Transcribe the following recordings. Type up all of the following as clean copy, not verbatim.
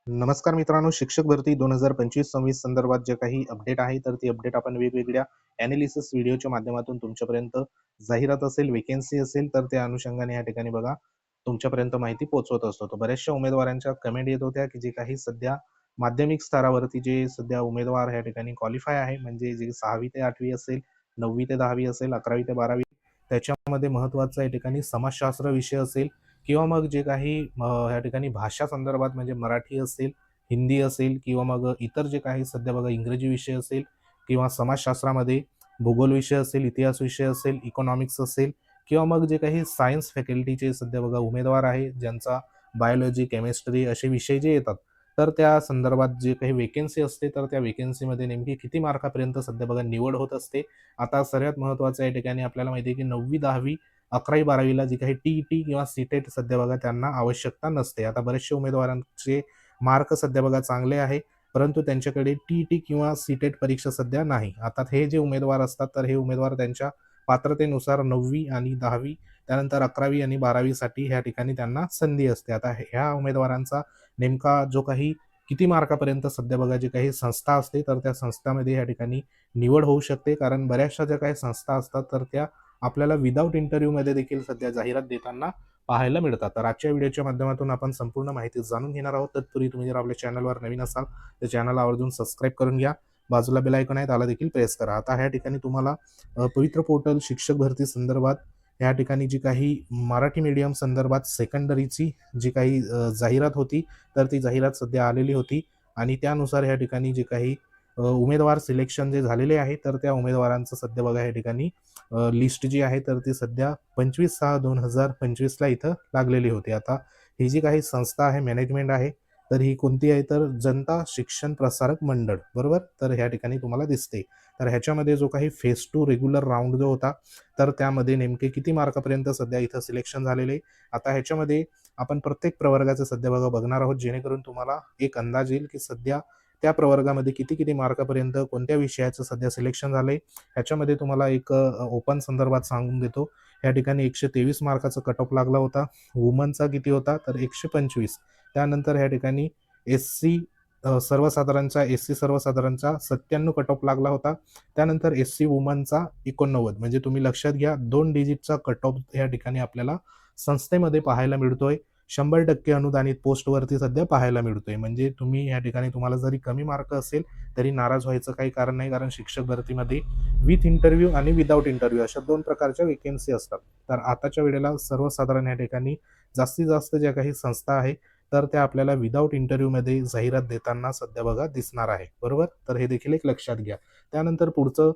नमस्कार मित्रांनो, शिक्षक भरती 2025-26 संदर्भात जे काही अपडेट आहे, तर ती अपडेट आपण वेगवेगळ्या ॲनालिसिस व्हिडिओच्या माध्यमातून तुमच्यापर्यंत जाहिरात असेल, वेकेन्सी असेल, तर त्या अनुषंगाने या ठिकाणी बघा तुमच्यापर्यंत माहिती पोहोचवत असतो. तर बऱ्याचशा उमेदवारांच्या कमेंट येत होत्या, की जे काही सध्या माध्यमिक स्तरावरती जे सध्या उमेदवार या ठिकाणी क्वालिफाय आहे, म्हणजे जे 6वी ते 8वी असेल, 9वी ते 10वी असेल, 11वी ते 12वी त्याच्यामध्ये महत्त्वाचं या ठिकाणी समाजशास्त्र विषय असेल किंवा मग जे काही या ठिकाणी भाषा संदर्भात म्हणजे मराठी असेल, हिंदी असेल किंवा मग इतर जे काही सध्या बघा इंग्रजी विषय असेल किंवा समाजशास्त्रामध्ये भूगोल विषय असेल, इतिहास विषय असेल, इकॉनॉमिक्स असेल किंवा मग जे काही सायन्स फॅकल्टीचे सध्या बघा उमेदवार आहे, ज्यांचा बायोलॉजी, केमिस्ट्री असे विषय जे येतात, तर त्या संदर्भात जे काही वेकेन्सी असते, तर त्या वेकेन्सीमध्ये नेमकी किती मार्कापर्यंत सध्या बघा निवड होत असते. आता सर्वात महत्त्वाचं या ठिकाणी आपल्याला माहिती आहे, की 9वी, 10वी 11वी-12वीला जी काही टी-ई-टी किंवा सी-टेट सध्या बघा त्यांना आवश्यकता नसते. आता बरेचशा उमेदवारांचे मार्क सध्या बघा चांगले आहे, परंतु त्यांच्याकडे टी-ई-टी किंवा सी-टेट परीक्षा सध्या नाही. आता हे जे उमेदवार असतात, तर हे उमेदवार त्यांच्या पात्रतेनुसार 9वी आणि 10वी त्यानंतर 11वी आणि 12वीसाठी ह्या ठिकाणी त्यांना संधी असते. आता ह्या उमेदवारांचा नेमका जो काही किती मार्कापर्यंत सध्या बघा जी काही संस्था असते, तर त्या संस्थामध्ये या ठिकाणी निवड होऊ शकते. कारण बऱ्याचशा ज्या काही संस्था असतात, तर त्या आपल्याला विदाऊट इंटरव्ह्यूमध्ये देखील सध्या जाहिरात देताना पाहायला मिळतात. तर आजच्या व्हिडिओच्या माध्यमातून आपण संपूर्ण माहिती जाणून घेणार आहोत. तत्पूर्वी तुम्ही जर आपल्या चॅनलवर नवीन असाल तर चॅनल आवर्जून सबस्क्राईब करून घ्या. बाजूला बेल आयकॉन आहे त्याला देखील प्रेस करा. आता ह्या ठिकाणी तुम्हाला पवित्र पोर्टल शिक्षक भरती संदर्भात या ठिकाणी जी काही मराठी मीडियम संदर्भात सेकंडरीची जी काही जाहिरात होती, तर ती जाहिरात सध्या आलेली होती आणि त्यानुसार या ठिकाणी जे काही उमेदवार सिलेक्शन जे झालेले आहे, तर त्या उमेदवारांचं सध्या बघा या ठिकाणी लिस्ट जी आहे तर ती सध्या 25/6/2025ला इथं लागलेली होती. आता ही जी काही संस्था आहे, मॅनेजमेंट आहे, तर ही कोणती आहे तर जनता शिक्षण प्रसारक मंडळ, बरोबर? तर ह्या ठिकाणी तुम्हाला दिसते. तर ह्याच्यामध्ये जो काही फेज 2 रेग्युलर राउंड जो होता, तर त्यामध्ये नेमके किती मार्कापर्यंत सध्या इथं सिलेक्शन झालेले. आता ह्याच्यामध्ये आपण प्रत्येक प्रवर्गाचं सध्या बघणार आहोत, जेणेकरून तुम्हाला एक अंदाज येईल, की सध्या त्या प्रवर्गामध्ये किती मार्कापर्यंत कोणत्या विषयाचं सध्या सिलेक्शन झालंय. ह्याच्यामध्ये तुम्हाला एक ओपन संदर्भात सांगून देतो. या ठिकाणी 123 मार्काचा कट ऑफ लागला होता. वुमनचा किती होता तर 125. त्यानंतर या ठिकाणी एस-सी सर्वसाधारणचा 97 कट ऑफ लागला होता. त्यानंतर एस-सी वुमनचा 89 म्हणजे तुम्ही लक्षात घ्या 2 डिजिटचा कट ऑफ या ठिकाणी आपल्याला संस्थेमध्ये पाहायला मिळतोय. 100% अनुदानित पोस्टवरती सध्या पाहायला मिळतोय. म्हणजे तुम्ही या ठिकाणी तुम्हाला जरी कमी मार्क असेल तरी नाराज व्हायचं काही कारण नाही, कारण शिक्षक भरतीमध्ये विथ इंटरव्ह्यू आणि विदाऊट इंटरव्ह्यू अशा 2 प्रकारच्या वेकेन्सी असतात. तर आताच्या वेळेला सर्वसाधारण या ठिकाणी जास्तीत जास्त ज्या काही संस्था आहे, तर त्या आपल्याला विदाऊट इंटरव्ह्यूमध्ये जाहिरात देताना सध्या बघा दिसणार आहे. बरोबर? तर हे देखील एक लक्षात घ्या. त्यानंतर पुढचं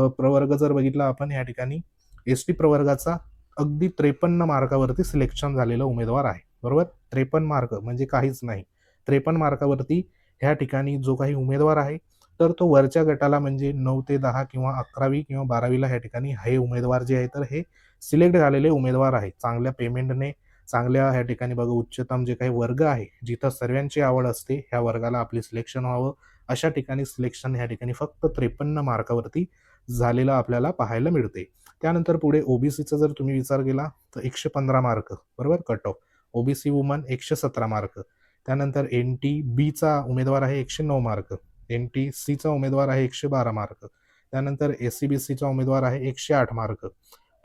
प्रवर्ग जर बघितला आपण या ठिकाणी एस-टी प्रवर्गाचा अगदी 53 मार्कावरती सिलेक्शन झालेला उमेदवार आहे. बरोबर? 53 मार्क म्हणजे काहीच नाही. 53 मार्कावरती ह्या ठिकाणी जो काही उमेदवार आहे, तर तो वरच्या गटाला म्हणजे 9 ते 10 किंवा 11वी किंवा 12वीला ह्या ठिकाणी हे उमेदवार जे आहे, तर हे सिलेक्ट झालेले उमेदवार आहेत. चांगल्या पेमेंटने, चांगल्या ह्या ठिकाणी बघा उच्चतम जे काही वर्ग आहे, जिथं सर्वांची आवड असते, ह्या वर्गाला आपले सिलेक्शन व्हावं, अशा ठिकाणी सिलेक्शन ह्या ठिकाणी फक्त 53 मार्कावरती झालेलं आपल्याला पाहायला मिळते. त्यानंतर पुढे ओबीसीचा जर तुम्ही विचार केला तर 115 मार्क, बरोबर cut off. OBC woman 117 mark. त्यानंतर एन-टी-बीचा उमेदवार आहे 109 मार्क. एन-टी-सीचा उमेदवार आहे 112 मार्क. त्यानंतर एस-सी-बी-सीचा उमेदवार आहे 108 मार्क.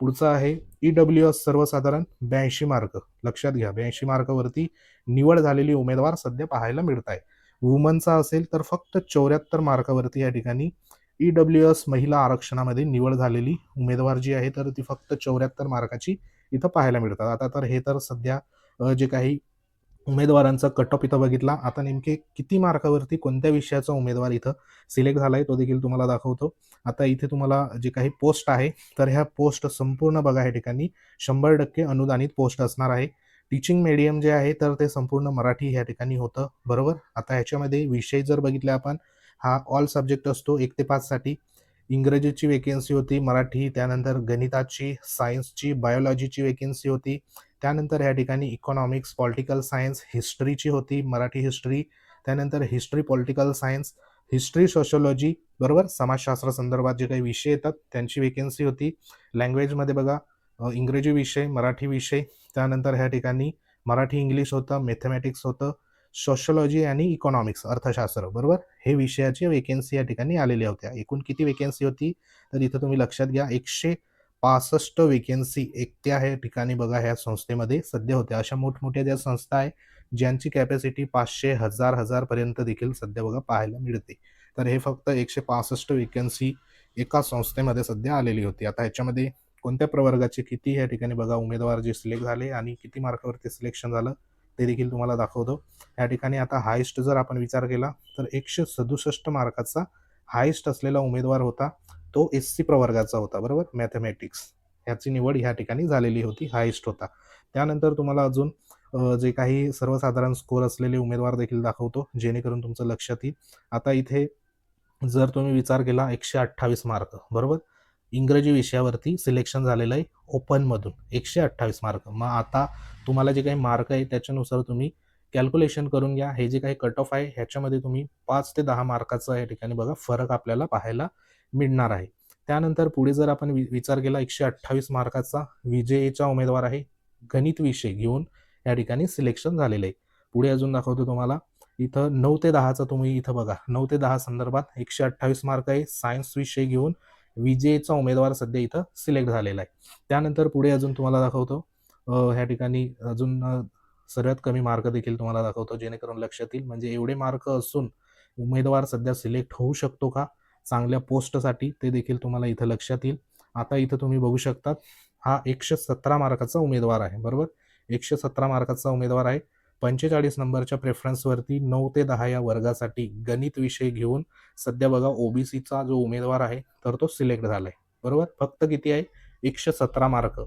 पुढचा आहे ई-डब्ल्यू-एस सर्वसाधारण 82 मार्क. लक्षात घ्या 82 मार्कावरती निवड झालेली उमेदवार सध्या पाहायला मिळत आहे. वुमनचा असेल तर फक्त 74 मार्कावरती या ठिकाणी ई-डब्ल्यू-एस महिला आरक्षणामध्ये निवड झालेली उमेदवार जी आहे, तर ती फक्त 74 मार्काची इथं पाहायला मिळतात. आता तर हे तर सध्या जे काही उमेदवारांचा कट ऑफ इथं बघितला. आता नेमके किती मार्कावरती कोणत्या विषयाचा उमेदवार इथं सिलेक्ट झालाय तो देखील तुम्हाला दाखवतो. आता इथे तुम्हाला जे काही पोस्ट आहे, तर ह्या पोस्ट संपूर्ण बघा या ठिकाणी 100% अनुदानित पोस्ट असणार आहे. टीचिंग मीडियम जे आहे, तर ते संपूर्ण मराठी या ठिकाणी होतं, बरोबर. आता ह्याच्यामध्ये विषय जर बघितले आपण, हा ऑल सब्जेक्ट असतो 1 ते 5 साठी. इंग्रजीची वेकेन्सी होती, मराठी, त्यानंतर गणिताची, सायन्सची, बायोलॉजीची वेकेन्सी होती. त्यानंतर या ठिकाणी इकॉनॉमिक्स, पॉलिटिकल सायन्स, हिस्ट्रीची होती, मराठी हिस्ट्री, त्यानंतर history, political science, history, sociology, बरोबर. समाजशास्त्र संदर्भात जे काही विषय येतात त्यांची वेकेन्सी होती. लँग्वेजमध्ये बघा इंग्रजी विषय, मराठी विषय, त्यानंतर ह्या ठिकाणी मराठी इंग्लिश होतं, मॅथमॅटिक्स होतं, सोशिओलॉजी आणि इकॉनॉमिक्स अर्थशास्त्र, बरोबर. हे विषयाची वेकेन्सी या ठिकाणी आलेल्या होत्या. एकूण किती वेकेन्सी होती तर इथं तुम्ही लक्षात घ्या 165 वेकेन्सी एकट्या ह्या ठिकाणी बघा ह्या संस्थेमध्ये सध्या होत्या. अशा मोठमोठ्या ज्या संस्था आहे ज्यांची कॅपॅसिटी 500, 1000 पर्यंत देखील सध्या बघा पाहायला मिळते. तर हे फक्त 165 वेकेन्सी एका संस्थेमध्ये सध्या आलेली होती. आता ह्याच्यामध्ये कोणत्या प्रवर्गाचे किती या ठिकाणी बघा उमेदवार जे सिलेक्ट झाले आणि किती मार्कावरती सिलेक्शन झालं ते देखील तुम्हाला दाखवतो. या ठिकाणी आता हायेस्ट जर आपण विचार केला तर 167 मार्काचा हायेस्ट असलेला उमेदवार होता तो SC प्रवर्गाचा होता, बरोबर. मॅथमॅटिक्स ह्याची निवड ह्या ठिकाणी झालेली होती, हायेस्ट होता. त्यानंतर तुम्हाला अजून जे काही सर्वसाधारण स्कोर असलेले उमेदवार देखील दाखवतो जेणेकरून तुमचं लक्षात येईल. आता इथे जर तुम्ही विचार केला 128 मार्क, बरोबर. इंग्रजी विषयावरती सिलेक्शन झालेलं आहे ओपनमधून 128 मार्क. मग आता तुम्हाला जे काही मार्क आहे त्याच्यानुसार तुम्ही कॅल्क्युलेशन करून घ्या. हे जे काही कट ऑफ आहे ह्याच्यामध्ये तुम्ही 5 ते 10 मार्काचा या ठिकाणी बघा फरक आपल्याला पाहायला मिळणार आहे. त्यानंतर पुढे जर आपण विचार केला 128 मार्काचा विजेचा उमेदवार आहे, गणित विषय घेऊन या ठिकाणी सिलेक्शन झालेलं आहे. पुढे अजून दाखवतो तुम्हाला इथं 9 ते 10चा तुम्ही इथं बघा 9 ते 10 संदर्भात 128 मार्क आहे. सायन्स विषय घेऊन विजेचा उमेदवार सध्या इथं सिलेक्ट झालेला आहे. त्यानंतर पुढे अजून तुम्हाला दाखवतो ह्या ठिकाणी अजून सर्वात कमी मार्क देखील तुम्हाला दाखवतो जेणेकरून लक्षात येईल. म्हणजे एवढे मार्क असून उमेदवार सध्या सिलेक्ट होऊ शकतो का चांगल्या पोस्टसाठी ते देखील तुम्हाला इथं लक्षात येईल. आता इथं तुम्ही बघू शकतात हा 117 मार्काचा उमेदवार आहे, बरोबर. 117 मार्काचा उमेदवार आहे. 45 नंबरच्या प्रेफरन्सवरती 9 ते 10 या वर्गासाठी गणित विषय घेऊन सध्या बघा ओबीसीचा जो उमेदवार आहे तर तो सिलेक्ट झालाय, बरोबर. फक्त किती आहे 117 मार्क.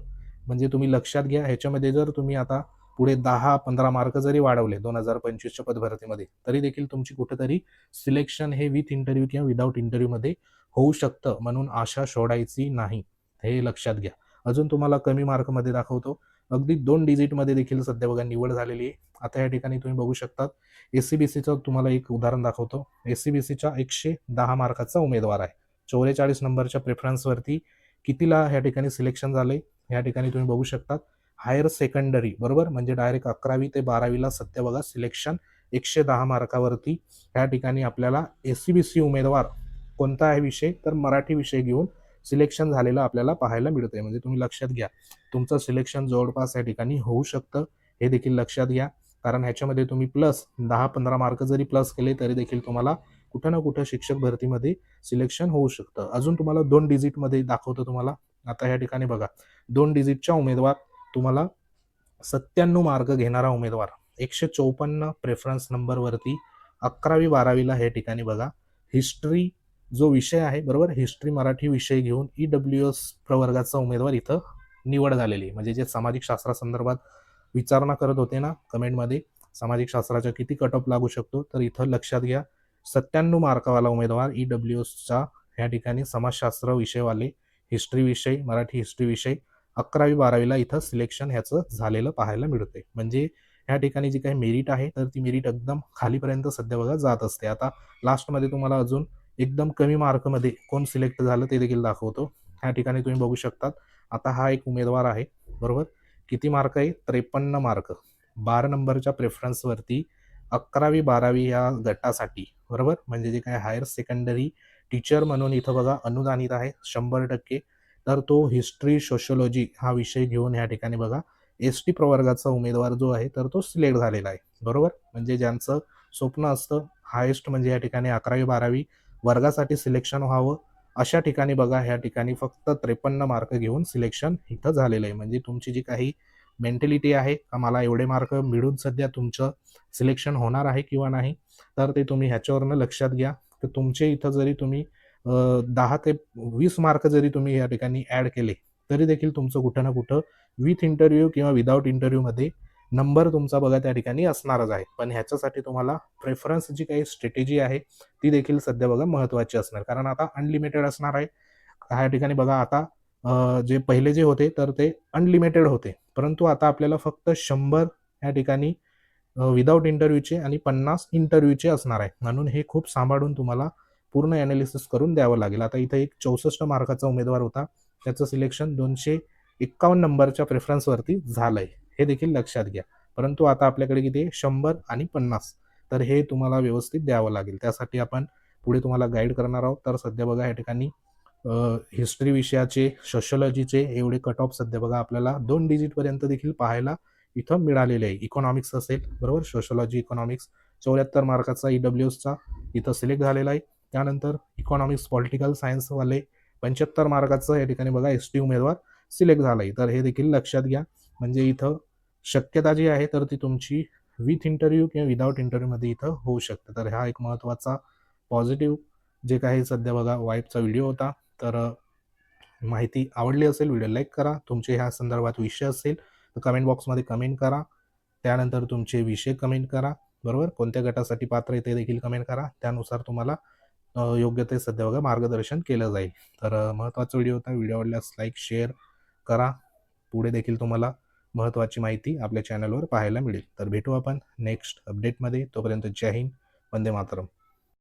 म्हणजे तुम्ही लक्षात घ्या ह्याच्यामध्ये जर तुम्ही आता पुढे 10-15 मार्क जरी वाढवले 2025च्या पदभरतीमध्ये तरी देखील तुमची कुठेतरी सिलेक्शन हे विथ इंटरव्ह्यू किंवा विदाऊट इंटरव्ह्यू मध्ये होऊ शकतं. म्हणून आशा सोडायची नाही, हे लक्षात घ्या. अजून तुम्हाला कमी मार्कमध्ये दाखवतो अगदी 2 डिजिटमध्ये देखील सध्या बघा निवड झालेली आहे. आता या ठिकाणी तुम्ही बघू शकतात SCBCचं तुम्हाला एक उदाहरण दाखवतो. SCBCच्या 110 मार्काचा उमेदवार आहे. 44 नंबरच्या प्रेफरन्सवरती कितीला ह्या ठिकाणी सिलेक्शन झाले या ठिकाणी तुम्ही बघू शकतात हायर सेकंडरी, बरोबर. म्हणजे डायरेक्ट 11वी ते 12वीला सध्या बघा सिलेक्शन 110 मार्कावरती या ठिकाणी आपल्याला SCBC उमेदवार कोणता आहे विषय तर मराठी विषय घेऊन सिलेक्शन झालेलं आपल्याला पाहायला मिळतंय. म्हणजे तुम्ही लक्षात घ्या तुमचं सिलेक्शन जवळपास या ठिकाणी होऊ शकतं, हे देखील लक्षात घ्या. कारण ह्याच्यामध्ये तुम्ही प्लस 10-15 मार्क जरी प्लस केले तरी देखील तुम्हाला कुठं ना कुठं शिक्षक भरतीमध्ये सिलेक्शन होऊ शकतं. अजून तुम्हाला 2 डिजिटमध्ये दाखवतो तुम्हाला. आता या ठिकाणी बघा 2 डिजिटचा उमेदवार तुम्हाला 97 मार्क घेणारा उमेदवार 154 प्रेफरन्स नंबरवरती 11वी-12वीला हे ठिकाणी बघा हिस्ट्री जो विषय आहे, बरोबर. हिस्ट्री मराठी विषय घेऊन EWS प्रवर्गाचा उमेदवार इथं निवड झालेली. म्हणजे जे सामाजिक शास्त्रासंदर्भात विचारणा करत होते ना कमेंटमध्ये सामाजिक शास्त्राचा किती कट ऑफ लागू शकतो तर इथं लक्षात घ्या 97 मार्कावाला उमेदवार EWSचा या ठिकाणी समाजशास्त्र विषयवाले हिस्ट्री विषय मराठी हिस्ट्री विषय 11वी-12वीला इथं सिलेक्शन ह्याचं झालेलं पाहायला मिळते. म्हणजे ह्या ठिकाणी जी काही मेरिट आहे तर ती मेरिट एकदम खालीपर्यंत सध्या बघा जात असते. आता लास्टमध्ये तुम्हाला अजून एकदम कमी मार्कमध्ये कोण सिलेक्ट झालं ते देखील दाखवतो. ह्या ठिकाणी तुम्ही बघू शकतात आता हा एक उमेदवार आहे, बरोबर. किती मार्क आहे 53 मार्क 12 नंबरच्या प्रेफरन्सवरती 11वी-12वी या गटासाठी, बरोबर. म्हणजे जे काय हायर सेकंडरी टीचर म्हणून इथं बघा अनुदानित आहे 100%. तर तो हिस्ट्री सोशिओलॉजी हा विषय घेऊन या ठिकाणी बघा ST प्रवर्गाचा उमेदवार जो आहे तर तो सिलेक्ट झालेला आहे, बरोबर. म्हणजे ज्यांचं स्वप्न असतं हायेस्ट म्हणजे या ठिकाणी 11वी-12वी वर्गासाठी सिलेक्शन व्हावं अशा ठिकाणी बघा ह्या ठिकाणी फक्त 53 मार्क घेऊन सिलेक्शन इथं झालेलं आहे. म्हणजे तुमची जी काही मेंटॅलिटी आहे का मला एवढे मार्क मिळून सध्या तुमचं सिलेक्शन होणार आहे किंवा नाही तर ते तुम्ही ह्याच्यावरनं लक्षात घ्या. तर तुमचे इथं जरी तुम्ही 10 ते 20 मार्क जरी तुम्ही या ठिकाणी ॲड केले तरी देखील तुमचं कुठं ना कुठं विथ इंटरव्ह्यू किंवा विदाऊट इंटरव्ह्यूमध्ये नंबर तुमचा बघा त्या ठिकाणी असणारच आहे. पण ह्याच्यासाठी तुम्हाला प्रेफरन्स जी काही स्ट्रॅटेजी आहे ती देखील सध्या बघा महत्त्वाची असणार. कारण आता अनलिमिटेड असणार आहे. ह्या ठिकाणी बघा आता जे पहिले जे होते तर ते अनलिमिटेड होते. परंतु आता आपल्याला फक्त 100 या ठिकाणी विदाऊट इंटरव्ह्यूचे आणि 50 इंटरव्ह्यूचे असणार आहे. म्हणून हे खूप सांभाळून तुम्हाला पूर्ण ॲनालिसिस करून द्यावं लागेल. आता इथं एक 64 मार्काचा उमेदवार होता त्याचं सिलेक्शन 251 नंबरच्या प्रेफरन्सवरती झालंय, हे देखील लक्षात घ्या. परंतु आता आपल्याकडे किती आहे 100 आणि 50. तर हे तुम्हाला व्यवस्थित द्यावं लागेल. त्यासाठी आपण पुढे तुम्हाला गाईड करणार आहोत. तर सध्या बघा या ठिकाणी हिस्ट्री विषयाचे, सोशिओलॉजीचे एवढे कट ऑफ सध्या बघा आपल्याला 2 डिजिटपर्यंत देखील पाहायला इथं मिळालेले आहे. इकॉनॉमिक्स असेल बरोबर, सोशिओलॉजी, इकॉनॉमिक्स 74 मार्काचा EWSचा इथं सिलेक्ट झालेला आहे. त्यानंतर इकॉनॉमिक्स, पॉलिटिकल सायन्सवाले 75 मार्काचं या ठिकाणी बघा ST उमेदवार सिलेक्ट झाला आहे. तर हे देखील लक्षात घ्या. म्हणजे इथं शक्यता जी आहे तर ती तुमची विथ इंटरव्ह्यू किंवा विदाऊट इंटरव्ह्यूमध्ये इथं होऊ शकते. तर हा एक महत्त्वाचा पॉझिटिव्ह जे काही सध्या बघा वाईबचा व्हिडिओ होता. तर माहिती आवडली असेल व्हिडिओ लाईक करा. तुमचे ह्या संदर्भात विषय असेल तर कमेंट बॉक्समध्ये कमेंट करा. त्यानंतर तुमचे विषय कमेंट करा बरोबर. कोणत्या गटासाठी पात्र आहे ते देखील कमेंट करा. त्यानुसार तुम्हाला योग्य ते सध्या बघा मार्गदर्शन केलं जाईल. तर महत्त्वाचा व्हिडिओ होता. व्हिडिओ आवडल्यास लाईक शेअर करा. पुढे देखील तुम्हाला महत्त्वाची माहिती आपल्या चॅनलवर पाहायला मिळेल. तर भेटू आपण नेक्स्ट अपडेटमध्ये. तोपर्यंत जय हिंद, वंदे मातरम.